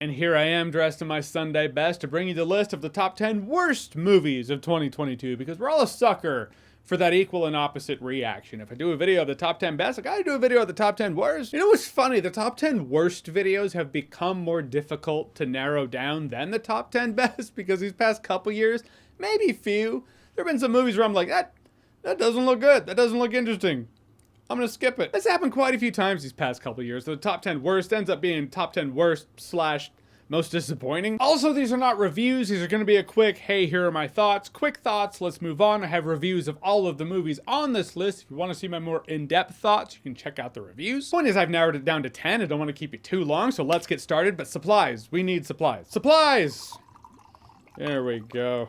And here I am dressed in my Sunday best to bring you the list of the top 10 worst movies of 2022, because we're all a sucker for that equal and opposite reaction. If I do a video of the top 10 best, I gotta do a video of the top 10 worst. You know what's funny? The top 10 worst videos have become more difficult to narrow down than the top 10 best, because these past couple years, maybe few, there have been some movies where I'm like, that doesn't look good. That doesn't look interesting. I'm gonna skip it. That's happened quite a few times these past couple years. The top 10 worst ends up being top 10 worst / most disappointing. Also, these are not reviews. These are gonna be a quick, hey, here are my thoughts. Quick thoughts, let's move on. I have reviews of all of the movies on this list. If you wanna see my more in-depth thoughts, you can check out the reviews. Point is, I've narrowed it down to 10. I don't wanna keep it too long, so let's get started. But supplies, we need supplies. Supplies! There we go.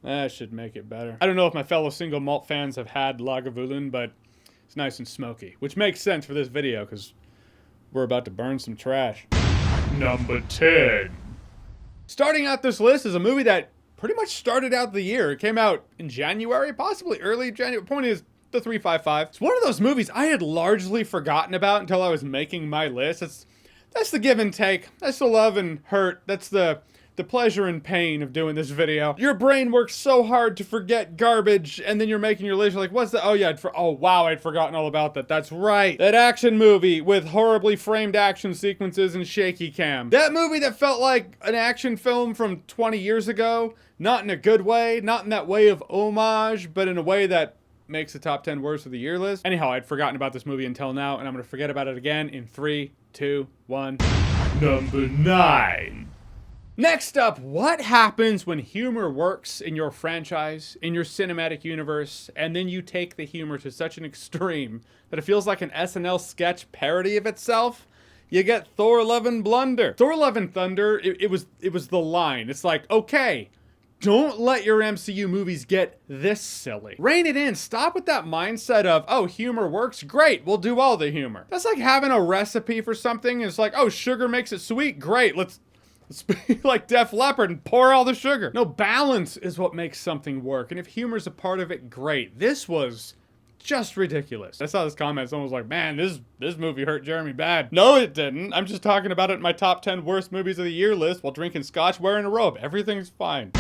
That should make it better. I don't know if my fellow single malt fans have had Lagavulin, but it's nice and smoky, which makes sense for this video because we're about to burn some trash. Number 10. Starting out this list is a movie that pretty much started out the year. It came out in January, possibly early January. Point is, the 355. It's one of those movies I had largely forgotten about until I was making my list. That's the give and take. That's the love and hurt. That's the pleasure and pain of doing this video. Your brain works so hard to forget garbage, and then you're making your list, you're like, what's that? Oh yeah, oh wow, I'd forgotten all about that. That's right. That action movie with horribly framed action sequences and shaky cam. That movie that felt like an action film from 20 years ago, not in a good way, not in that way of homage, but in a way that makes the top 10 worst of the year list. Anyhow, I'd forgotten about this movie until now, and I'm gonna forget about it again in 3, 2, 1. Number 9. Next up, what happens when humor works in your franchise, in your cinematic universe, and then you take the humor to such an extreme that it feels like an SNL sketch parody of itself? You get Thor: Love and Blunder. Thor: Love and Thunder, it was the line. It's like, okay, don't let your MCU movies get this silly. Rein it in. Stop with that mindset of, oh, humor works. Great, we'll do all the humor. That's like having a recipe for something. And it's like, oh, sugar makes it sweet. Great, let's be like Def Leppard and pour all the sugar. No, balance is what makes something work. And if humor's a part of it, great. This was just ridiculous. I saw this comment. Someone was like, man, this movie hurt Jeremy bad. No, it didn't. I'm just talking about it in my top 10 worst movies of the year list while drinking scotch wearing a robe. Everything's fine.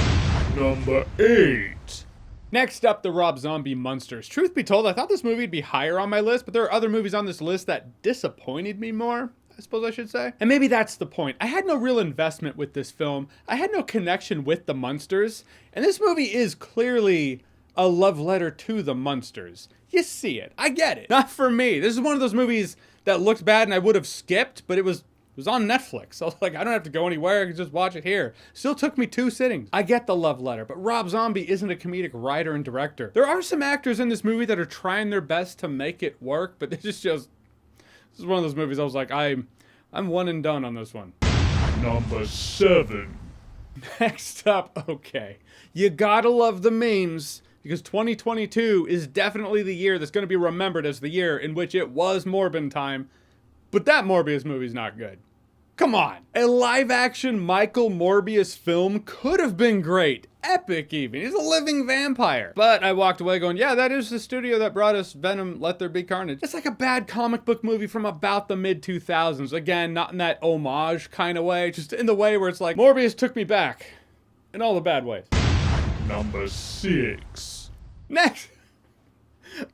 Number 8. Next up, the Rob Zombie Munsters. Truth be told, I thought this movie would be higher on my list, but there are other movies on this list that disappointed me more, I suppose I should say. And maybe that's the point. I had no real investment with this film. I had no connection with the Munsters. And this movie is clearly a love letter to the Munsters. You see it. I get it. Not for me. This is one of those movies that looked bad and I would have skipped, but it was on Netflix. So like, I don't have to go anywhere. I can just watch it here. Still took me 2 sittings. I get the love letter, but Rob Zombie isn't a comedic writer and director. There are some actors in this movie that are trying their best to make it work, but this is one of those movies I was like, I'm one and done on this one. Number 7. Next up, okay. You gotta love the memes, because 2022 is definitely the year that's gonna be remembered as the year in which it was Morbin time, but that Morbius movie's not good. Come on. A live-action Michael Morbius film could have been great. Epic, even. He's a living vampire. But I walked away going, yeah, that is the studio that brought us Venom, Let There Be Carnage. It's like a bad comic book movie from about the mid-2000s. Again, not in that homage kind of way, just in the way where it's like, Morbius took me back. In all the bad ways. Number 6. Next.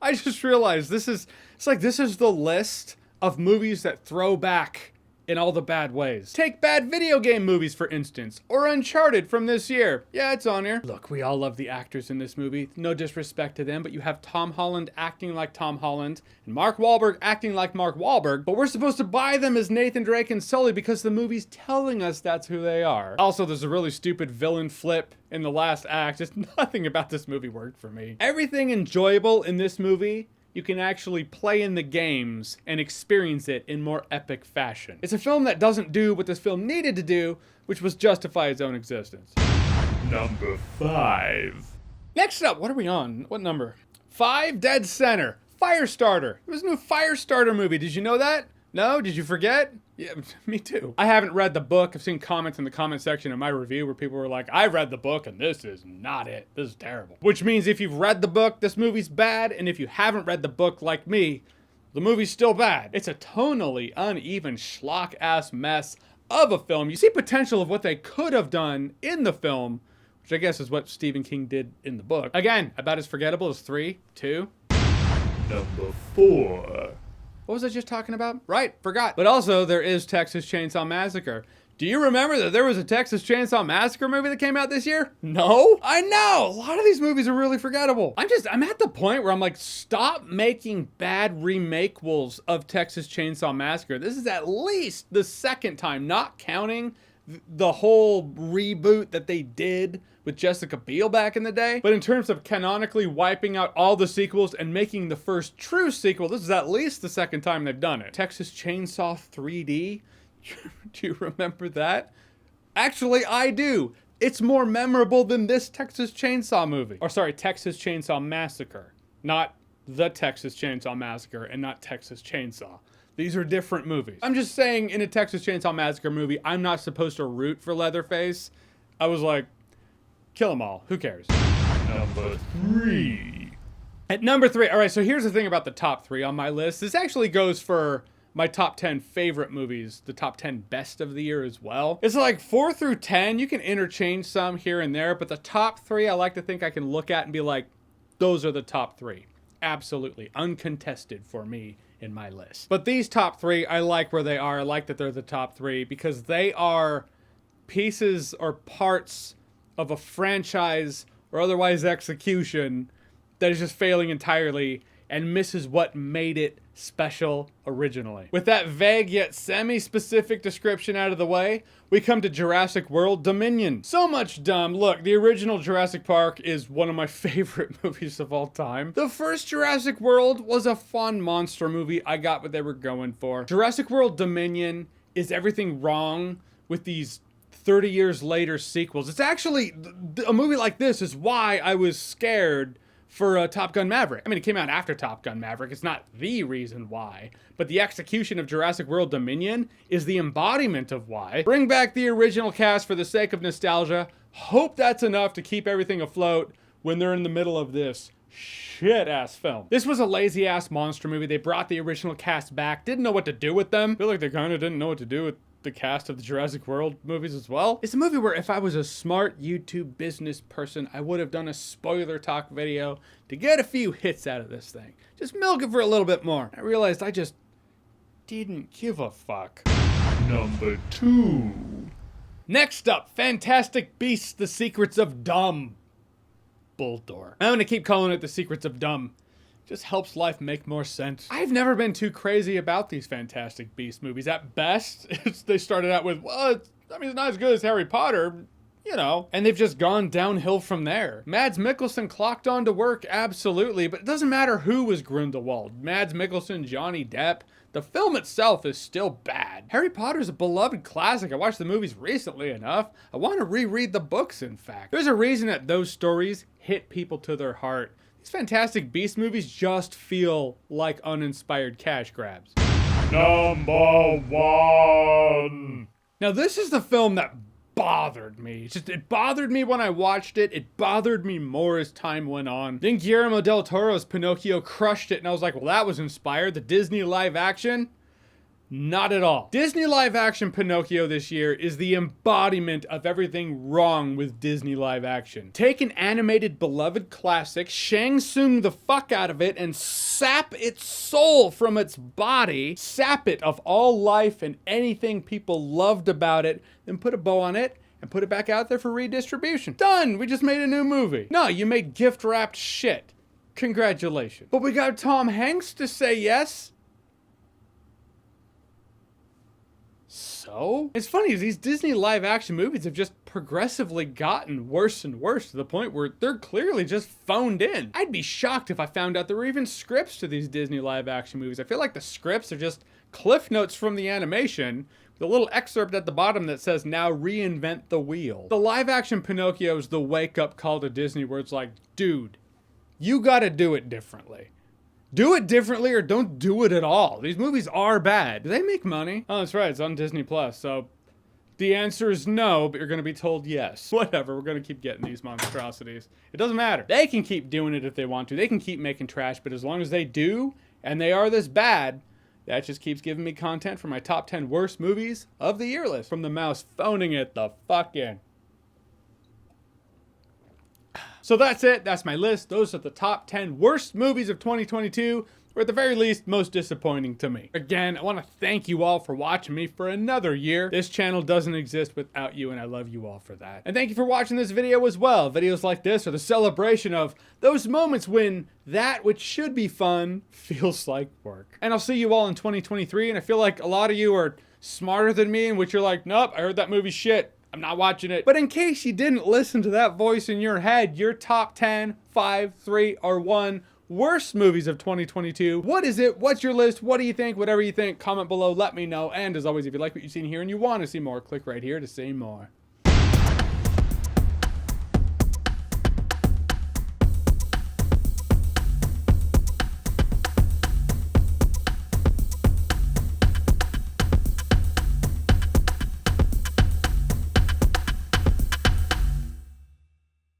I just realized this is the list of movies that throw back in all the bad ways. Take bad video game movies, for instance, or Uncharted from this year. Yeah, it's on here. Look, we all love the actors in this movie. No disrespect to them, but you have Tom Holland acting like Tom Holland, and Mark Wahlberg acting like Mark Wahlberg, but we're supposed to buy them as Nathan Drake and Sully because the movie's telling us that's who they are. Also, there's a really stupid villain flip in the last act. Just nothing about this movie worked for me. Everything enjoyable in this movie you can actually play in the games and experience it in more epic fashion. It's a film that doesn't do what this film needed to do, which was justify its own existence. Number 5. Next up, what are we on? What number? 5, Dead Center. Firestarter. It was a new Firestarter movie. Did you know that? No? Did you forget? Yeah, me too. I haven't read the book. I've seen comments in the comment section of my review where people were like, I read the book and this is not it. This is terrible. Which means if you've read the book, this movie's bad. And if you haven't read the book like me, the movie's still bad. It's a tonally uneven schlock-ass mess of a film. You see potential of what they could have done in the film, which I guess is what Stephen King did in the book. Again, about as forgettable as 3, 2. Number 4. What was I just talking about? Right, forgot. But also, there is Texas Chainsaw Massacre. Do you remember that there was a Texas Chainsaw Massacre movie that came out this year? No? I know! A lot of these movies are really forgettable. I'm at the point where I'm like, stop making bad remakeables of Texas Chainsaw Massacre. This is at least the second time, not counting the whole reboot that they did with Jessica Biel back in the day. But in terms of canonically wiping out all the sequels and making the first true sequel, this is at least the second time they've done it. Texas Chainsaw 3D? Do you remember that? Actually, I do. It's more memorable than this Texas Chainsaw movie. Or sorry, Texas Chainsaw Massacre. Not the Texas Chainsaw Massacre and not Texas Chainsaw. These are different movies. I'm just saying, in a Texas Chainsaw Massacre movie, I'm not supposed to root for Leatherface. I was like, kill them all. Who cares? Number 3. At number 3, all right, so here's the thing about the top 3 on my list. This actually goes for my top 10 favorite movies, the top 10 best of the year as well. It's like 4 through 10, you can interchange some here and there, but the top 3 I like to think I can look at and be like, those are the top 3. Absolutely, uncontested for me in my list. But these top 3, I like where they are. I like that they're the top 3 because they are pieces or parts of a franchise or otherwise execution that is just failing entirely and misses what made it special originally. With that vague yet semi-specific description out of the way, we come to Jurassic World Dominion. So much dumb. Look, the original Jurassic Park is one of my favorite movies of all time. The first Jurassic World was a fun monster movie. I got what they were going for. Jurassic World Dominion is everything wrong with these 30 years later sequels. It's actually, a movie like this is why I was scared for Top Gun Maverick. I mean, it came out after Top Gun Maverick. It's not the reason why, but the execution of Jurassic World Dominion is the embodiment of why. Bring back the original cast for the sake of nostalgia. Hope that's enough to keep everything afloat when they're in the middle of this shit-ass film. This was a lazy-ass monster movie. They brought the original cast back, didn't know what to do with them. I feel like they kind of didn't know what to do with the cast of the Jurassic World movies as well. It's a movie where if I was a smart YouTube business person, I would have done a spoiler talk video to get a few hits out of this thing. Just milk it for a little bit more. I realized I just didn't give a fuck. Number 2. Next up, Fantastic Beasts: The Secrets of Dumb. Bulldor. I'm gonna keep calling it The Secrets of Dumb. Just helps life make more sense. I've never been too crazy about these Fantastic Beasts movies. At best, they started out with, well, it's not as good as Harry Potter, you know, and they've just gone downhill from there. Mads Mikkelsen clocked on to work, absolutely, but it doesn't matter who was Grindelwald. Mads Mikkelsen, Johnny Depp. The film itself is still bad. Harry Potter's a beloved classic. I watched the movies recently enough. I want to reread the books, in fact. There's a reason that those stories hit people to their heart. These Fantastic Beasts movies just feel like uninspired cash grabs. Number 1. Now this is the film that bothered me. It bothered me when I watched it. It bothered me more as time went on. Then Guillermo del Toro's Pinocchio crushed it and I was like, well, that was inspired. The Disney live action? Not at all. Disney live action Pinocchio this year is the embodiment of everything wrong with Disney live action. Take an animated beloved classic, Shang Tsung the fuck out of it, and sap its soul from its body, sap it of all life and anything people loved about it, then put a bow on it and put it back out there for redistribution. Done! We just made a new movie. No, you made gift-wrapped shit. Congratulations. But we got Tom Hanks to say yes. So? It's funny, is these Disney live-action movies have just progressively gotten worse and worse to the point where they're clearly just phoned in. I'd be shocked if I found out there were even scripts to these Disney live-action movies. I feel like the scripts are just cliff notes from the animation with a little excerpt at the bottom that says, now reinvent the wheel. The live-action Pinocchio is the wake-up call to Disney where it's like, dude, you gotta do it differently. Do it differently or don't do it at all. These movies are bad. Do they make money? Oh, that's right. It's on Disney Plus. So the answer is no, but you're going to be told yes. Whatever. We're going to keep getting these monstrosities. It doesn't matter. They can keep doing it if they want to. They can keep making trash, but as long as they do, and they are this bad, That just keeps giving me content for my top 10 worst movies of the year list. From the mouse phoning it the fuck in. So that's it. That's my list. Those are the top 10 worst movies of 2022, or at the very least, most disappointing to me. Again, I want to thank you all for watching me for another year. This channel doesn't exist without you, and I love you all for that. And thank you for watching this video as well. Videos like this are the celebration of those moments when that which should be fun feels like work. And I'll see you all in 2023, and I feel like a lot of you are smarter than me, in which you're like, nope, I heard that movie shit. I'm not watching it. But in case you didn't listen to that voice in your head, your top 10, 5, 3, or 1 worst movies of 2022. What is it? What's your list? What do you think? Whatever you think, comment below, let me know. And as always, if you like what you've seen here and you want to see more, click right here to see more.